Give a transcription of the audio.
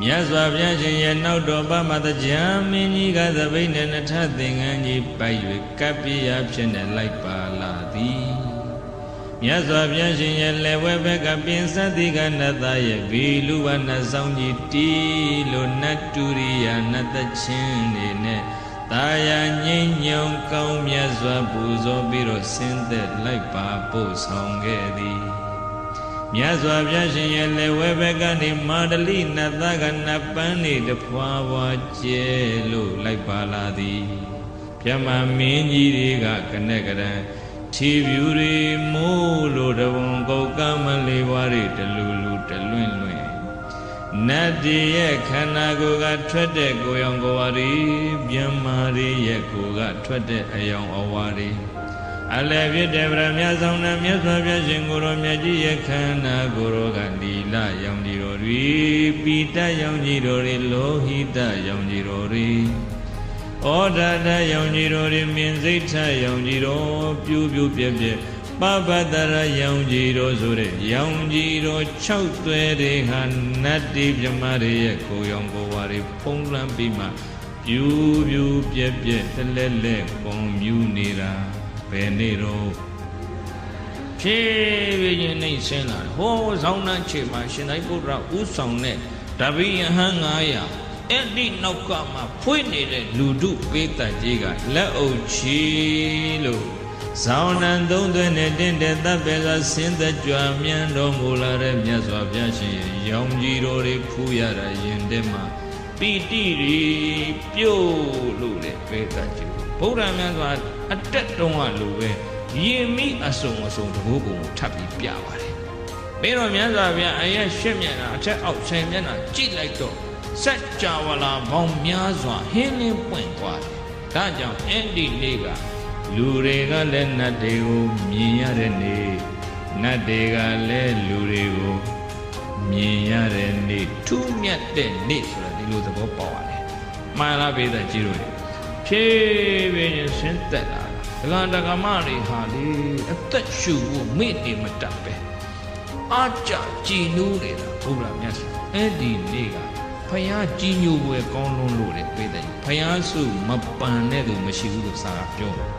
မြတ်စွာဘုရားရှင်ရဲ့နောက်တော်ပမတကြံမင်းကြီးကသပိတ်နဲ့နှထသင်္ကန်းကြီးပိုက်၍ကပ်ပြရဖြစ်နေလိုက်ပါလာသည်မြတ်စွာဘုရားရှင်ရဲ့လက်ဝဲဘက်ကပင်စတိကနတ်သားရဲ့ဘီလူဝနတ်ဆောင်ကြီးတီလို့နတ်တူရိယာနတ်သချင်းနေနဲ့တာယာငိမ့်ညုံကောင်းမြတ်စွာပူဇော်ပြီးတော့ဆင်းသက်လိုက်ပါပို့ဆောင်ခဲ့သည်မြတ်စွာဘုရားရှင်ရဲ့လက်ဝဲဘက်ကနေမာဒလိနတ်သားကနတ်ပန်းနေတဖွာဖွာကျဲလို့လိုက်ပါလာသည်မြတ်မမင်းကြီးတွေကကနဲ့ကရန်ထီဖြူတွေမိုးလို့တဝန်ကုတ်ကမလေးဝါးတွေတလူလူတလွင့်လွင့်နတ်တည်းရဲ့ခန္ဓာကိုယ်ကထွက်တဲ့ကိုယ်ရောင်ကိုယ်ဝါးတွေမြတ်မာတွေရဲ့ကိုယ်ကထွက်တဲ့အယောင်အဝါးတွေအလည်းဖြစ်တဲ့ဗရမဆောင်နဲ့မြတ်စွာဘုရားရှင်ကိုယ်တော်မြတ်ကြီးရဲ့ခန္ဓာကိုယ်တော်ကနီလရောင်ကြီးတော်တွေပိတရောင်ကြီးတော်တွေလောဟိတရောင်ကြီးတော်တွေဩဒတရောင်ကြီးတော်တွေမြင်စိတ်ထရောင်ကြီးတော်ပြူပြူပြက်ပြက်ပပတရရောင်ကြီးတော်ဆိုတဲ့ရောင်ကြီးတော်6သွဲတွေဟာနတ်တိမြမတွေရဲ့ကိုယ်ရောင်ကိုယ်ဝါတွေဖုံးလွှမ်းပြီးမှပြူပြူပြက်ပြက်တလဲလဲကွန်မြူနေတာဘယ်နေ့တော့ဖြည်းဖြည်းချင်းနှိမ့်ဆင်းလာဟောဇောင်းနှံချေမှာရှင်သာရိပုတ္တရာဥဆောင်တဲ့တပည့်ယဟန်900အဲ့ဒီနောက်ကမှဖွင့်နေတဲ့လူတုပေးတတ်ကြီးကလက်အုပ်ချီလို့ဇောင်းနှံသုံးသွင်းတဲ့တင့်တဲ့တပ်ပဲစွာဆင်းသက်ကြွမြန်တော်မူလာတဲ့မြတ်စွာဘုရားရှင်ရဲ့ရောင်ကြီးတော်တွေဖူးရတာရင်ထဲမှာပီတိတွေပြုတ်လို့လေပေးတတ်ကြီးဗုဒ္ဓမြတ်စွာအတက်တုံးကလိုပဲရင်မိအစုံတဘောကိုထပ်ပြီးပြပါတယ်။ပြီးတော့မြတ်စွာဘုရားအရက်ရှစ်မျက်နှာအထက်အောက်10မျက်နှာကြည့်လိုက်တော့စัจ java လာပေါင်းများစွာဟင်းလင်းပွင့်သွားတယ်။ဒါကြောင့်အဲ့ဒီနေ့ကလူတွေကလည်းနတ်တွေကိုမြင်ရတဲ့နေ့နတ်တွေကလည်းလူတွေကိုမြင်ရတဲ့နေ့ထူးမြတ်တဲ့နေ့ဆိုတာဒီလိုသဘောပေါက်ရတယ်။မှန်လားပေသက်ကြီးတို့ဖြည်းဖြည်းချင်းဆင်းသက်လာတာဒကာမတွေဟာလေအသက်ရှူဖို့မေ့နေမတတ်ပဲအားကြကြည်နူးနေတာဘုရားမြတ်စွာအဲ့ဒီနေ့ကဖယားကြည်ညိုပွဲကောင်းလွန်းလို့တဲ့ပြေးတယ်ဖယားစုမပန်တဲ့သူမရှိဘူးလို့စာပြောတယ်